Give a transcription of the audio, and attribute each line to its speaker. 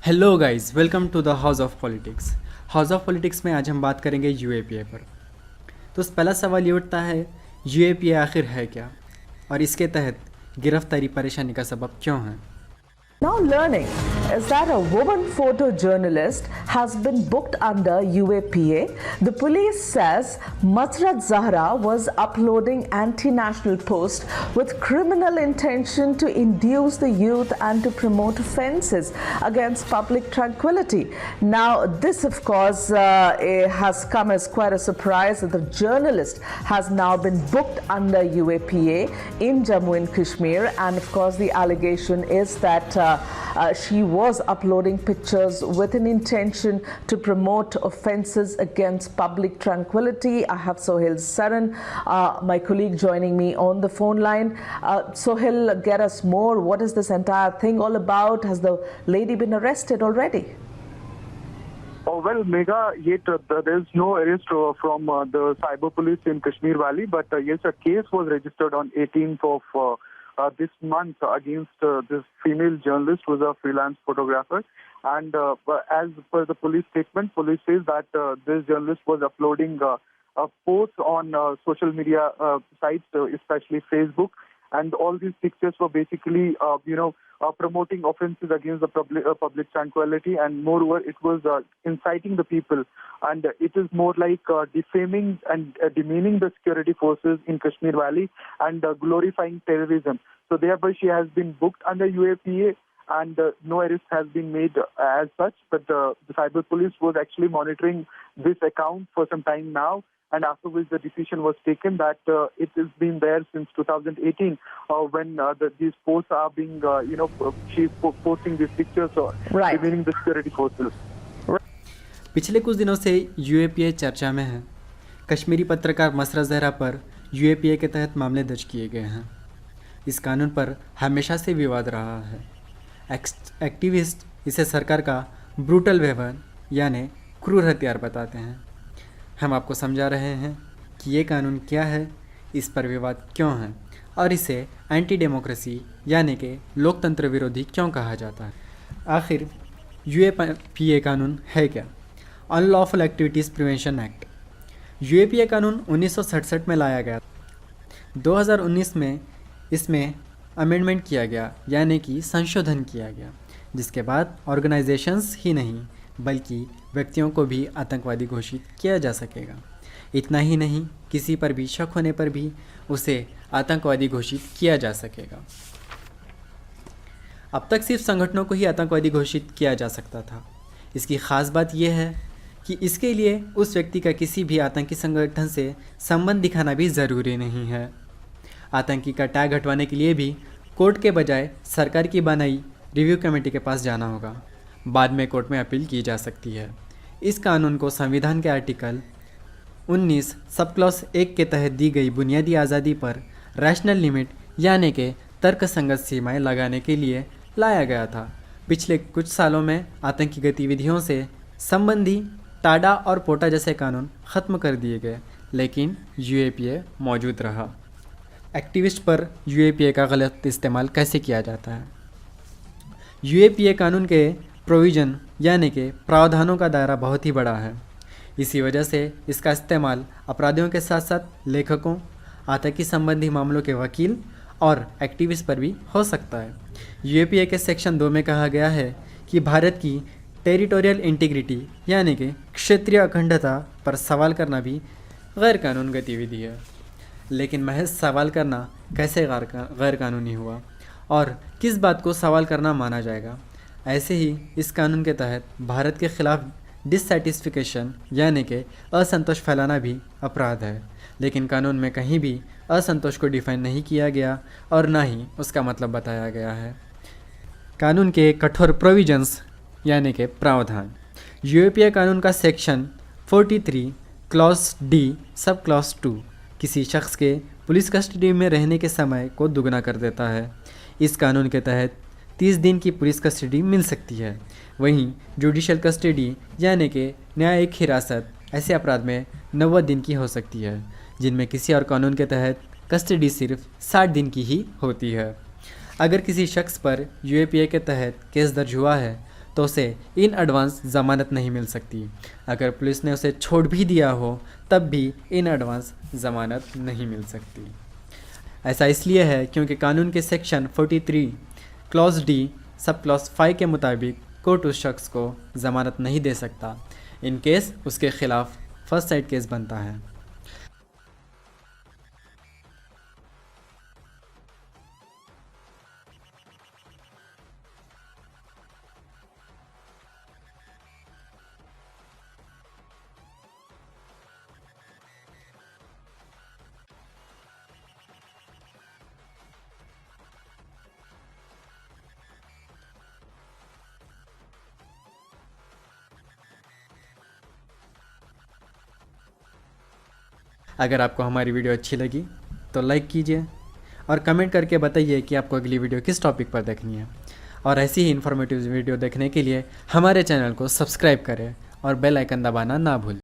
Speaker 1: Hello guys, welcome to the house of politics. House of politics में आज हम बात करेंगे यूएपीए पर। तो पहला सवाल ये उठता है, यूएपीए आखिर है क्या और इसके तहत गिरफ्तारी परेशानी का सबब क्यों है।
Speaker 2: Now learning is that a woman photojournalist has been booked under UAPA. The police says Masrat Zahra was uploading anti-national posts with criminal intention to induce the youth and to promote offences against public tranquility. Now this of course has come as quite a surprise that the journalist has now been booked under UAPA in Jammu and Kashmir, and of course the allegation is that she was uploading pictures with an intention to promote offences against public tranquility. I have Sohail Saran, my colleague, joining me on the phone line. Sohail, get us more. What is this entire thing all about? Has the lady been arrested already?
Speaker 3: Oh, well, Megha, yet there is no arrest from the cyber police in Kashmir Valley, but yes, a case was registered on 18th of this month against this female journalist who was a freelance photographer. And as per the police statement, police says that this journalist was uploading posts on social media sites, especially Facebook, and all these pictures were basically, promoting offences against the public tranquility, and moreover, it was inciting the people, and it is more like defaming and demeaning the security forces in Kashmir Valley and glorifying terrorism. So thereby, she has been booked under UAPA, and no arrest has been made as such. But the cyber police was actually monitoring this account for some time now, and after which the decision was taken that it has been there since 2018 when these posts are being, she's posting these pictures or demeaning the security forces.
Speaker 1: पिछले कुछ दिनों से UAPA चर्चा में है। कश्मीरी पत्रकार मसरत ज़हरा पर UAPA के तहत मामले दर्ज किए गए हैं। इस कानून पर हमेशा से विवाद रहा है। एक्टिविस्ट इसे सरकार का ब्रूटल वेपन यानी क्रूर हथियार बताते हैं। हम आपको समझा रहे हैं कि ये कानून क्या है, इस पर विवाद क्यों है और इसे एंटी डेमोक्रेसी यानी कि लोकतंत्र विरोधी क्यों कहा जाता है। आखिर यूएपीए कानून है क्या? Unlawful activities prevention act. UAPA कानून 1967 में लाया गया। 2019 में इसमें अमेंडमेंट किया गया यानी कि संशोधन किया गया, जिसके बाद ऑर्गेनाइजेशंस ही नहीं बल्कि व्यक्तियों को भी आतंकवादी घोषित किया जा सकेगा। इतना ही नहीं, किसी पर भी शक होने पर भी उसे आतंकवादी घोषित किया जा सकेगा। अब तक सिर्फ संगठनों को ही आतंकवादी घोषित किया जा सकता था। इसकी ख़ास बात यह है कि इसके लिए उस व्यक्ति का किसी भी आतंकी संगठन से संबंध दिखाना भी ज़रूरी नहीं है। आतंकी का टैग हटवाने के लिए भी कोर्ट के बजाय सरकार की बनाई रिव्यू कमेटी के पास जाना होगा। बाद में कोर्ट में अपील की जा सकती है। इस कानून को संविधान के आर्टिकल 19 सब क्लॉज 1 के तहत दी गई बुनियादी आज़ादी पर रैशनल लिमिट यानी कि तर्कसंगत सीमाएं लगाने के लिए लाया गया था। पिछले कुछ सालों में आतंकी गतिविधियों से संबंधी टाडा और पोटा जैसे कानून ख़त्म कर दिए गए, लेकिन यूएपीए मौजूद रहा। एक्टिविस्ट पर यूएपीए का गलत इस्तेमाल कैसे किया जाता है? यूएपीए कानून के प्रोविज़न यानी कि प्रावधानों का दायरा बहुत ही बड़ा है। इसी वजह से इसका इस्तेमाल अपराधियों के साथ साथ लेखकों, आतंकी संबंधी मामलों के वकील और एक्टिविस्ट पर भी हो सकता है। यूएपीए के सेक्शन 2 में कहा गया है कि भारत की टेरिटोरियल इंटीग्रिटी यानी कि क्षेत्रीय अखंडता पर सवाल करना भी गैर कानून गतिविधि है। लेकिन महज सवाल करना कैसे गैर कानूनी हुआ और किस बात को सवाल करना माना जाएगा? ऐसे ही इस कानून के तहत भारत के खिलाफ डिससैटिस्फिकेशन यानी कि असंतोष फैलाना भी अपराध है, लेकिन कानून में कहीं भी असंतोष को डिफाइन नहीं किया गया और ना ही उसका मतलब बताया गया है। कानून के कठोर प्रोविजंस यानी कि प्रावधान। यूएपीए कानून का section 43 clause D sub clause 2 किसी शख्स के पुलिस कस्टडी में रहने के समय को दुगना कर देता है। इस कानून के तहत 30 दिन की पुलिस कस्टडी मिल सकती है। वहीं जुडिशल कस्टडी यानी कि न्यायिक हिरासत ऐसे अपराध में 90 दिन की हो सकती है, जिनमें किसी और कानून के तहत कस्टडी सिर्फ 60 दिन की ही होती है। अगर किसी शख्स पर यूएपीए के तहत केस दर्ज हुआ है तो उसे इन एडवांस ज़मानत नहीं मिल सकती। अगर पुलिस ने उसे छोड़ भी दिया हो तब भी इन एडवांस ज़मानत नहीं मिल सकती। ऐसा इसलिए है क्योंकि कानून के section 43 clause D sub clause 5 के मुताबिक कोर्ट उस शख्स को ज़मानत नहीं दे सकता इन केस उसके खिलाफ फर्स्ट साइड केस बनता है। अगर आपको हमारी वीडियो अच्छी लगी तो लाइक कीजिए और कमेंट करके बताइए कि आपको अगली वीडियो किस टॉपिक पर देखनी है। और ऐसी ही इन्फॉर्मेटिव वीडियो देखने के लिए हमारे चैनल को सब्सक्राइब करें और बेल आइकन दबाना ना भूलें।